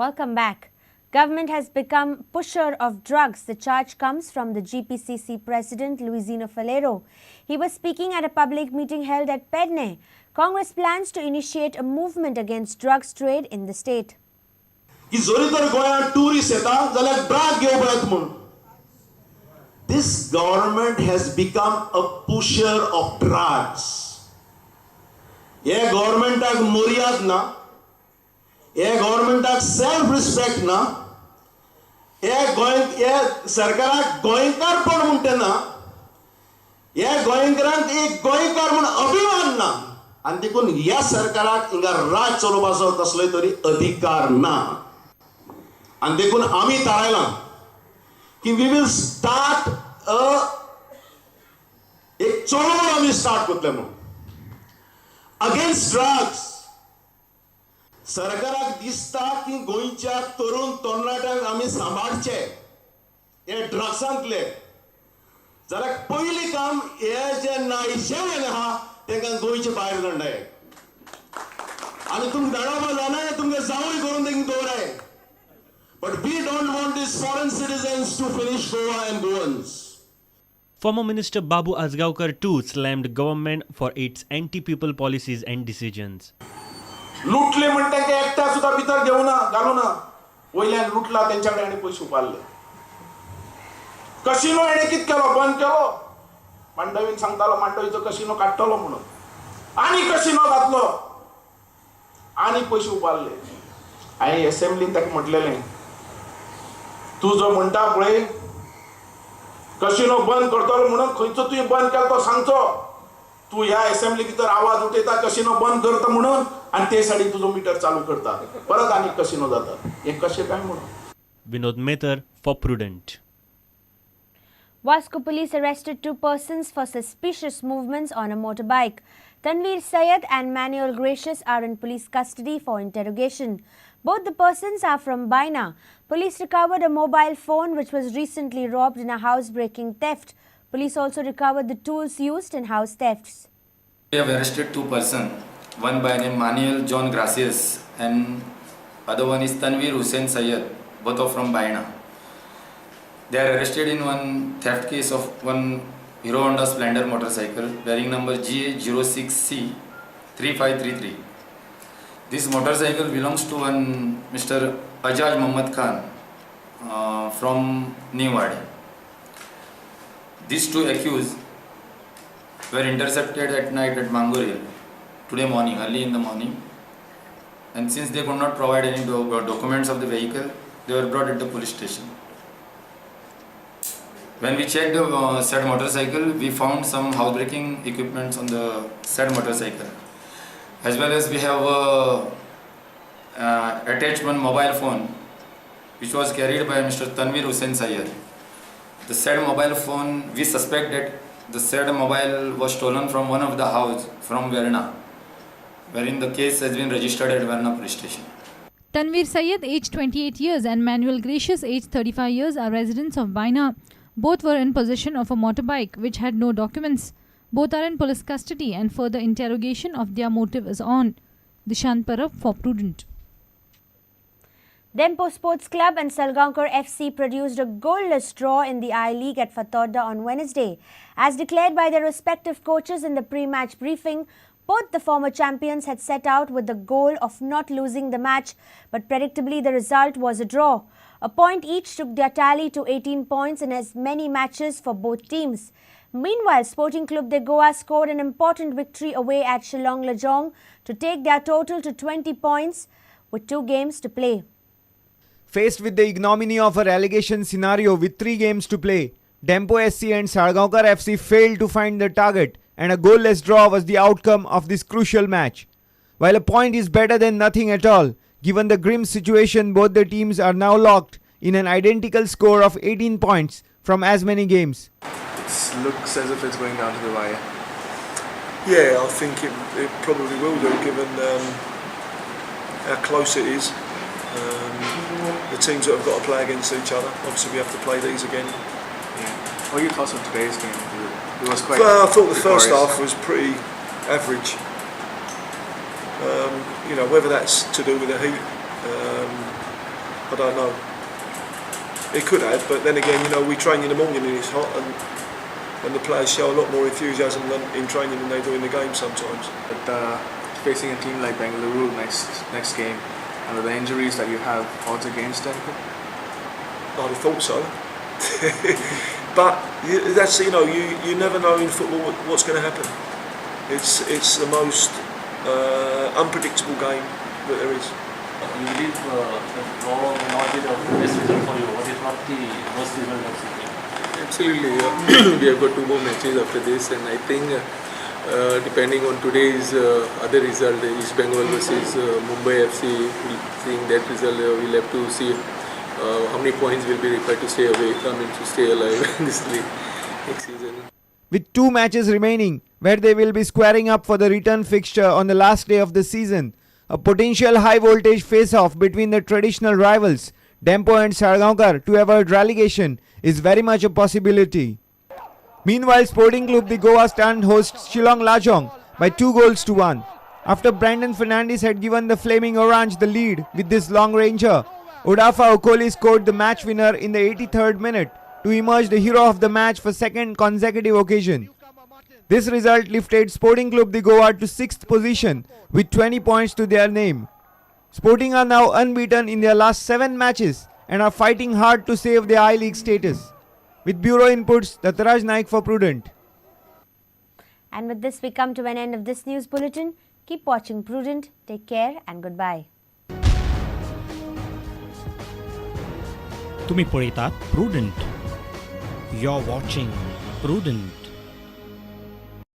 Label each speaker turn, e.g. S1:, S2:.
S1: Welcome back. Government has become pusher of drugs. The charge comes from the GPCC president, Luisino Falero. He was speaking at a public meeting held at Pedne. Congress plans to initiate a movement against drugs trade in the state.
S2: This government has become a pusher of drugs. Yeah, government ag muriyat na. Yeah, government ag self-respect na. Yeah, सरकाराक गोंयकारपण म्हणटा ना. ह्या गोंयकारांक एक गोंयकार म्हूण अभिमान ना. आनी देखून ह्या सरकाराक हिंगा राज चलोवपाचो कसलोय तरी अधिकार ना. आनी देखून आमी थारायलां की वी विल स्टार्ट एक चळवळ आमी स्टार्ट करतले म्हणून अगेन्स्ट ड्रग्स. सरकाराक दिसता की गोंयच्या तरुण तरणाट्यांक आमी सांबाळचे हे ड्रग्सांतले जाल्यार पयलीं काम हे जे नायशेवन आहा तांकां गोंयचे भायर धाडनाय आनी तुमकां धाडप जायना तुमकां जावूय करून तांकां दवराय. But we don't want these foreign citizens to finish Goa and Goans.
S3: Former Minister Babu Asgaonkar too slammed government for its anti-people policies and decisions.
S2: लुटले म्हणटा की एकटा सुद्धा भितर घेवना घालूना. वयल्यान लुटला तेंच्या कडेन आनी पयशे उबारले. कसिनो हेणे कित केलो बंद केलो. मांडवीन सांगतालो मांडवीचो कसिनो काडटलो म्हणून आनी कसिनो घातलो आनी पयशे उबारले. हांवें असेंब्लीन ताका म्हटलेलें तूं जो म्हणटा पळय कसिनो बंद करतलो म्हणून खंयचो तुवें बंद केलो तो सांगचो. तू ह्या असेंब्ली भितर आवाज उठयता कसिनो बंद करता म्हणून आनी ते सायडीन तुजो मिटर चालू करता परत आनी कसिनो जाता. हे कशें काय म्हणून.
S3: Vinod Mehtar for Prudent.
S1: Wasco police arrested 2 persons for suspicious movements on a motorbike. Tanveer Syed and Manuel Gracious are in police custody for interrogation. Both the persons are from Baina. Police recovered a mobile phone which was recently robbed in a housebreaking theft. Police also recovered the tools used in house thefts.
S4: We have arrested 2 persons. One by name Manuel John Gracias and other one is Tanveer Hussain Syed, both are from Baina. They are arrested in one theft case of one Hero Honda Splendor motorcycle bearing number GA06C 3533. This motorcycle belongs to one Mr. Ajaj Muhammad Khan from Newadi. These 2 accused were intercepted at night at Mangoril today morning, early in the morning, and since they could not provide any documents of the vehicle, they were brought at the police station. When we checked the said motorcycle, we found some housebreaking equipments on the said motorcycle, as well as we have attached one mobile phone which was carried by Mr. Tanveer Hussain Syed. The said mobile phone, we suspect that the said mobile was stolen from one of the house from Verna, wherein the case has been registered at Verna police station.
S5: Tanveer Syed, aged 28 years, and Manuel Gracious, aged 35 years, are residents of Baina. Both were in possession of a motorbike which had no documents. Both are in police custody and further interrogation of their motive is on. Dishant Parab for Prudent.
S1: Dempo Sports Club and Salgaonkar FC produced a goalless draw in the I-League at Fatorda on Wednesday. As declared by their respective coaches in the pre-match briefing, both the former champions had set out with the goal of not losing the match, but predictably the result was a draw. A point each took their tally to 18 points in as many matches for both teams. Meanwhile, Sporting Club de Goa scored an important victory away at Shillong Lajong to take their total to 20 points with 2 games to play.
S6: Faced with the ignominy of a relegation scenario with 3 games to play, Dempo SC and Salgaonkar FC failed to find their target, and a goalless draw was the outcome of this crucial match. While a point is better than nothing at all, given the grim situation, both the teams are now locked in an identical score of 18 points from as many games.
S7: It looks as if it's going down to the wire.
S8: Yeah, I think it probably will do, given how close it is. The teams that have got to play against each other. Obviously, we have to play these again.
S7: Yeah. What are your thoughts on today's game? It was quite.
S8: I thought the first half was pretty average. Whether that's to do with the heat, I don't know. He could have, but then again, you know, we train in the morning and it's hot, and the players show a lot more enthusiasm in training than they do in the game sometimes.
S7: But facing a team like Bengaluru next game, and with the injuries that you have, odds against them?
S8: I'd have thought so. But that's, you know, you never know in football what's going to happen. It's the most unpredictable game that there is.
S9: You believe the draw will not be the best result for you, but it's not the worst result of the game?
S10: Absolutely. We have got 2 more matches after this, and I think depending on today's other result, East Bengal versus Mumbai FC, seeing that result, we'll have to see how many points will be required to stay away, to stay alive in this league next season.
S6: With 2 matches remaining, where they will be squaring up for the return fixture on the last day of the season, a potential high-voltage face-off between the traditional rivals, Dempo and Sargaonkar, to avoid relegation is very much a possibility. Meanwhile, Sporting Club the Goa stand hosts Shillong Lajong by 2-1. After Brandon Fernandes had given the Flaming Orange the lead with this long ranger, Odafa Okoli scored the match winner in the 83rd minute to emerge the hero of the match for 2nd consecutive occasion. This result lifted Sporting Club the Goa to 6th position with 20 points to their name. Sporting are now unbeaten in their last 7 matches and are fighting hard to save their I-League status. With Bureau Inputs, Dataraj Naik for Prudent.
S1: And with this, we come to an end of this news bulletin. Keep watching Prudent. Take care and goodbye.
S11: तुम्ही पळयतात prudent. You're watching Prudent.